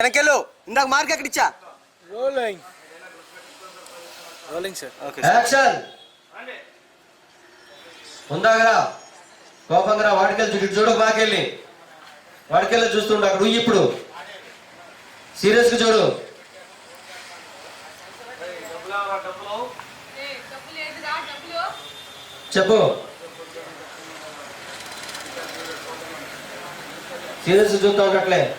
వెనకెళ్ళు ఇందాక మార్క్ ఎక్కడ ఇచ్చా rolling rolling sir okay action ఉందాగరా కోపంగా వాడికెళ్ళి చూడు బాకెళ్ళి వాడికెళ్ళి చూస్తుండు అక్కడ ఉయ్యి ఇప్పుడు సీరియస్ గా చూడు చెప్పు సీరియస్ చూస్తా ఉండట్లే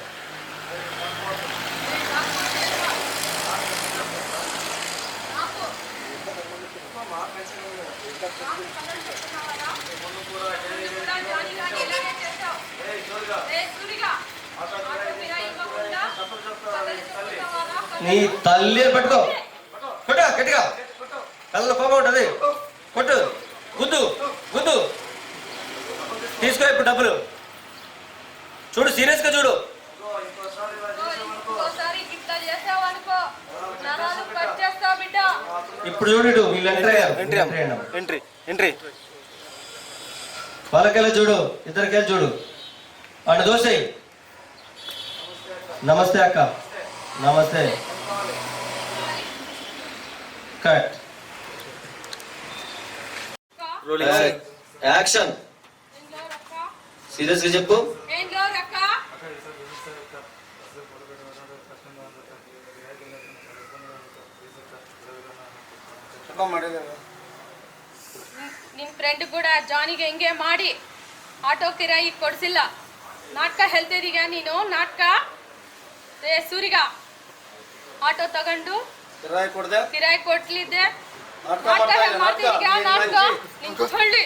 నీ తల్లి పట్టుకో కొట్టు గట్టిగా కళ్ళలో కోపం ఉంటుంది కొట్టు గుద్దు గుద్దు తీసుకో ఇప్పుడు డబ్బులు చూడు సీరియస్ గా చూడు ఇప్పుడు చూడు వీళ్ళు ఎంట్రీ ఎంట్రీ వాళ్ళకెళ్ళి చూడు ఇద్దరికెళ్ళి చూడు వాడిని దోసేయి నమస్తే అక్క నమస్తే కట్ యాక్షన్ సీరియస్ గా చెప్పు ನಿನ್ ಫ್ರೆಂಡ್ ಕೂಡ ಜಾನಿಗೆ ಹಿಂಗೆ ಮಾಡಿ ಆಟೋ ಕಿರಾಯಿ ಕೊಡ್ಸಿಲ್ಲ ನಾಟಕ ಹೇಳ್ತಿದೀಗ ನೀನು ನಾಟಕ ರೇ ಸೂರಿಗ ಆಟೋ ತಗೊಂಡು ಕಿರಾಯಿ ಕೊಡ್ಲಿದ್ದೆ ನಾಟಕ ಮಾಡ್ತಿದೀಗ ನಾಟಕ ನಿನ್ ಹೊಳ್ಳಿ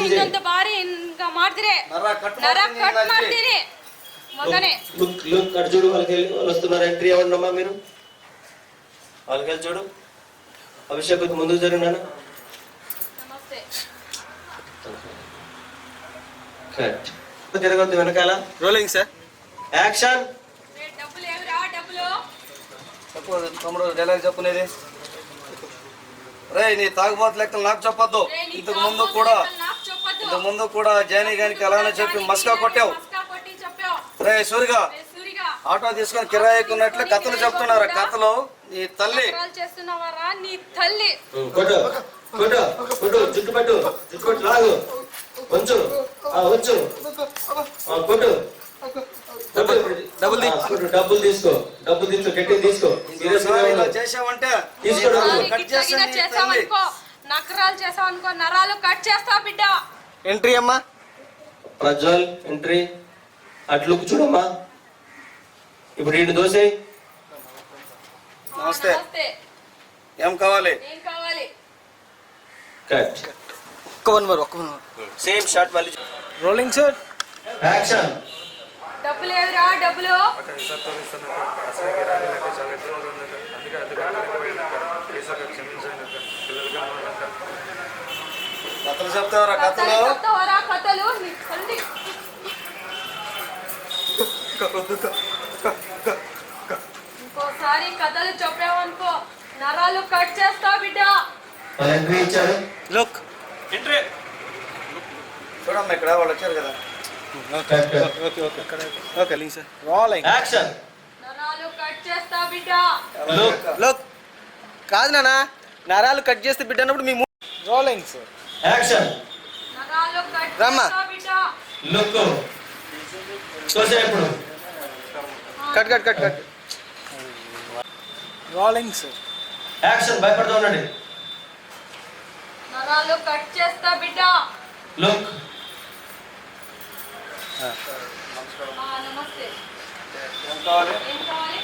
ಇನ್ನೊಂದು ಬಾರಿ ಹಿಂಗ ಮಾಡಿದ್ರೆ ನರ ಕಟ್ ಮಾಡ್ತೀನಿ మగనే లుక్ అటు చూడు వాళ్ళకెళ్ళి వాళ్ళు వస్తున్నారు ఎంట్రీ అవ్వండమ్మా మీరు వాళ్ళకెళ్ళి చూడు అభిషేక్ ముందుకు జరిగినా నమస్తే కట్ తిరగొద్దు వెనకాల రోలింగ్ సార్ యాక్షన్ డబ్బులు ఏమిరా డబ్బులు చెప్పు తమ్ముడు డైలాగ్ చెప్పునేది రే నీ తాగుబోతు లెక్కలు నాకు చెప్పొద్దు ఇంతకు ముందు కూడా జానీ గారికి అలానే చెప్పి మస్కా కొట్టావు రే సూరిగా ఆటో తీసుకొని కిరాయికున్నట్లు కథలు చెప్తున్నారు కథలు నీ తల్లి చేస్తున్నావారా నీ తల్లి కొట్టు కొట్టు కొట్టు జుట్టు పట్టు జుట్టు పట్టు లాగు కొంచెం వచ్చు కొట్టు డబ్బులు తీసుకో గట్టి తీసుకో చేసావంటే చేసావనుకో నకరాలు చేసావనుకో నరాలు కట్ చేస్తావు బిడ్డ ఎంట్రీ అమ్మా ప్రజ్వల్ ఎంట్రీ అట్లు చూడమ్మా ఇప్పుడు ఈయన దోసే నమస్తే ఏం కావాలి కట్ ఒక్క వన్ మోర్ సేమ్ షాట్ మళ్ళీ రోలింగ్ సార్ యాక్షన్ డబ్బులు ఏవిరా డబ్బులు కథలు చెప్తావరా కథలు నీ తల్లి ఇంకోసారి కథలు చెప్పావనుకో నరాలు కట్ చేస్తా బిడ్డ ఎంట్రీ ఇచ్చాడు లుక్ ఎంట్రీ చూడమ్మా ఇక్కడ వాళ్ళు వచ్చారు కదా ఓకే సార్ రోలింగ్ యాక్షన్ నరాలు కట్ చేస్తా బిడ్డ లుక్ కాదు నాన్న నరాలు కట్ చేస్తే బిడ్డ అన్నప్పుడు మీ రోలింగ్ సార్ యాక్షన్ నరాలు కట్ రమ్మా. చేస్తా బిడ్డ లుక్ దోసే ఇప్పుడు cut cut cut cut rolling sir action భయపడుతూ ఉండండి నరాలు కట్ చేస్తా బిడ్డ లుక్ నమస్తే ఏం కావాలి ఏం కావాలి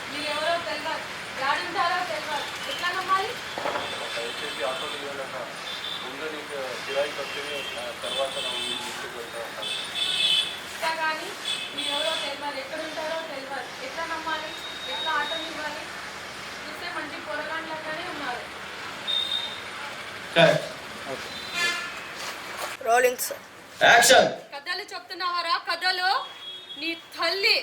మీరు ఎవరో తెలియదు యాడుంటారో తెలియదు ఎట్లా నమ్మాలి ఇట్లా కానీ మీరు ఎవరో తెలియదు ఎక్కడుంటారో తెలియదు ఎట్లా నమ్మాలి ఎట్లా ఆటో ఇవ్వాలి చూస్తే మంచి పొరగాండ్లగానే ఉన్నారు కట్ రోలింగ్ సార్ యాక్షన్ కథలు చెప్తున్నావారా కథలు నీ తల్లి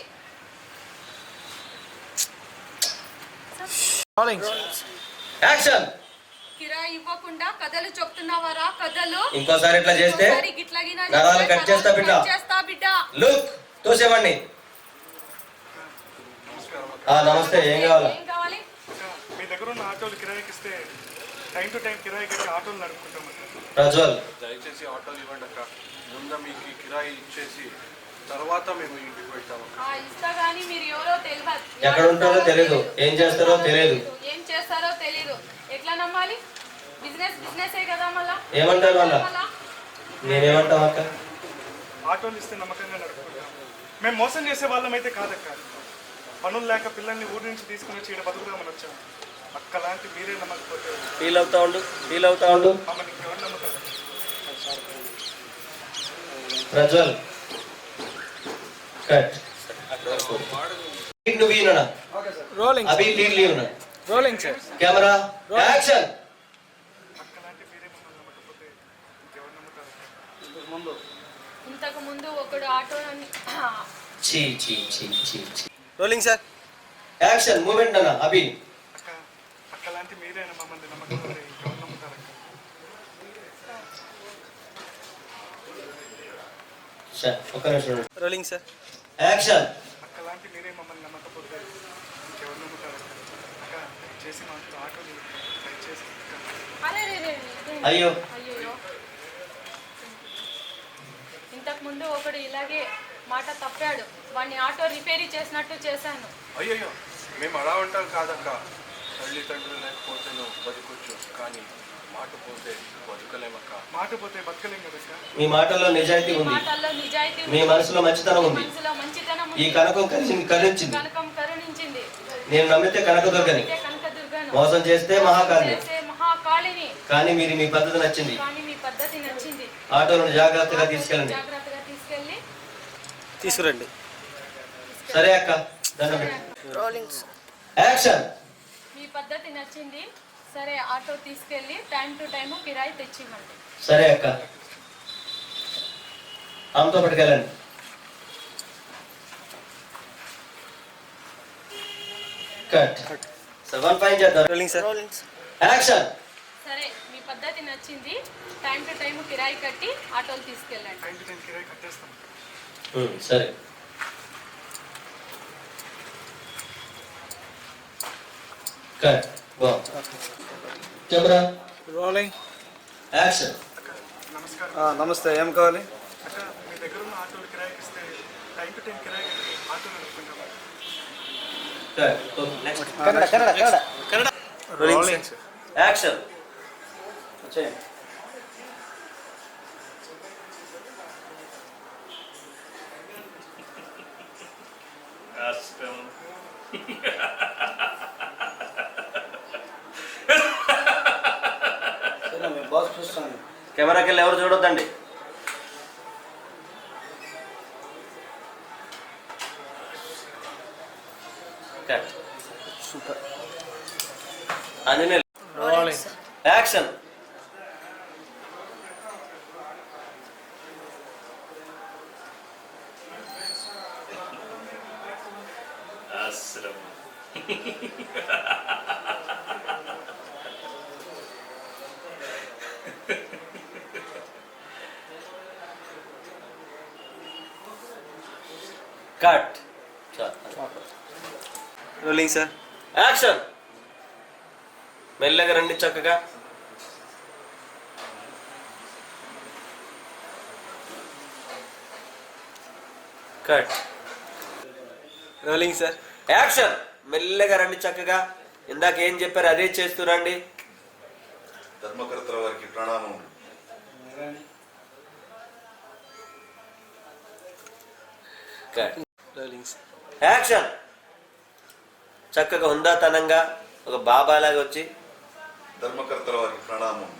Rolling. యాక్షన్ కిరాయి ఇవ్వకుండా కథలు చెప్తున్నావారా కథలు? ఇంకోసారి ఇట్లా చేస్తే ఇంకోసారి గిట్లగినా నరాలు చేస్తే కట్ చేస్తా బిడ్డ. కట్ చేస్తా బిడ్డ. లుక్ తోసేవాడిని. నమస్తే, ఏం కావాలా? ఏం కావాలి? మీ దగ్గర ఉన్న ఆటోలు కిరాయికి ఇస్తే టైం టు టైం కిరాయి కట్టి ఆటోలు నడుపుకుంటాం అక్క. ప్రజ్వల్, దయచేసి ఆటోలు ఇవ్వండి అక్క. ముందు మీకు ఈ కిరాయి ఇచ్చేసి తర్వాత మేము ఇంటికి వెళ్తాము. ఇస్తా గానీ మీరు ఎవరో తెలియదు. ఎక్కడ ఉంటారో తెలియదు, ఏం చేస్తారో తెలియదు. ఏం చేస్తారో తెలీదు. ఎట్లా నమ్మాలి? బిజినెస్ కదా మళ్ళా. ఏమంటారు వాళ్ళ? నేనేమంటావు అక్క? ఆటోలు ఇస్తే నమ్మకంగా నడుపుకుంటాం. మేము మోసం చేసే వాళ్ళం అయితే కాదక్క. పనులు లేక పిల్లల్ని ఊరి నుంచి తీసుకుని వచ్చి ఇక్కడ బతుకుదామని వచ్చాం. అక్క లాంటి మీరే నమ్మకపోతే ఫీల్ అవుతా ఉండు. మమ్మల్ని ఎవరు నమ్ముతారు? ప్రజ్వల్ కట్. నువ్వు ఈయన Rolling. అభి lead leave. Rolling, sir. Camera action. అక్క లాంటి మీరే మమ్మల్ని నమ్మకపోతే ఇంకెవరు నమ్ముతారు? ఇంతకు ముందు ఒకడు ఆటో చీ. Rolling, sir. యాక్షన్ మూమెంట్ అన్న అభి. అక్క లాంటి మీరే మమ్మల్ని నమ్మకపోతే ఇంకెవరు నమ్ముతారు అక్క? ఒక్క నిమిషం. Rolling, sir. యాక్షన్. అక్క లాంటి మీరే మమ్మల్ని నమ్మకపోతే ఇంకెవరు నమ్ముతారు అక్క? అక్క దయచేసి మాకు ఆటోలు దయచేసి అక్క. అరే అయ్యో. అయ్యో. ఇంతకు ముందు ఒకడు ఇలాగే మాట తప్పాడు. వాడిని ఆటో రిపేరీ చేసినట్టు చేశాను. అయ్యయ్యో, మేము అలా ఉంటాం కాదక్క. తల్లిదండ్రులు లేకపోతే నువ్వు బతుకొచ్చు, కానీ మాట పోతే బతుకలేమక్క. మాట పోతే బతకలేం కదక్క. మీ మాటల్లో నిజాయితీ ఉంది, మాటల్లో నిజాయితీ మీ ఉంది. మనసులో మంచితనం ఉంది. మనసులో మంచితనం ఈ ఉంది. కనకం కరుణించింది. కనకం కరుణించింది. నేను నమ్మితే కనకదుర్గని, అయితే కనకదుర్గను. మోసం చేస్తే మహాకాళిని. చేసే మహాకాళిని. కానీ మీరు మీ పద్ధతి నచ్చింది. కానీ మీ పద్ధతి నచ్చింది. ఆటోలను జాగ్రత్తగా తీసుకెళ్ళండి. జాగ్రత్తగా తీసుకెళ్ళి తీసుకురండి. సరే అక్క, దండం పెట్టు. యాక్షన్. మీ పద్ధతి నచ్చింది. సరే ఆటో తీసుకెళ్ళి టైం టు టైం కిరాయి తెచ్చివ్వండి. సరే అక్క, ఆమెతో పట్టుకెళ్ళండి. కట్. వన్ ఫైన్ చేద్దాం. Rolling, sir. యాక్షన్. సరే మీ పద్ధతి నచ్చింది. టైం టు టైం కిరాయి కట్టి ఆటోలు తీసుకెళ్ళండి. టైం టు టైం కిరాయి కట్టేస్తాం. సరే. కట్. Camera Rolling. యాక్షన్. అక్క నమస్కారం. నమస్తే, ఏం కావాలి? అక్క మీ దగ్గర ఉన్న ఆటోలు కిరాయికి ఇస్తే టైం టు టైం కిరాయి కట్టి ఆటో నడుపుకుంటాం. కట్. Rolling, sir. యాక్షన్. కెమెరాకి వెళ్ళి ఎవరు చూడొద్దండి. Cut. Anjaneyulu. Rolling. Action. Cut. Rolling, sir. Action. మెల్లగా రండి చక్కగా. కట్. Rolling, sir. యాక్షన్. మెల్లగా రండి చక్కగా. ఇందాక ఏం చెప్పారు అదే చేస్తురండి. ధర్మకర్తల వారికి ప్రణామం. కట్. Rolling, sir. యాక్షన్. చక్కగా హుందాతనంగా ఒక బాబాలాగా వచ్చి ధర్మకర్తల వారికి ప్రణామం.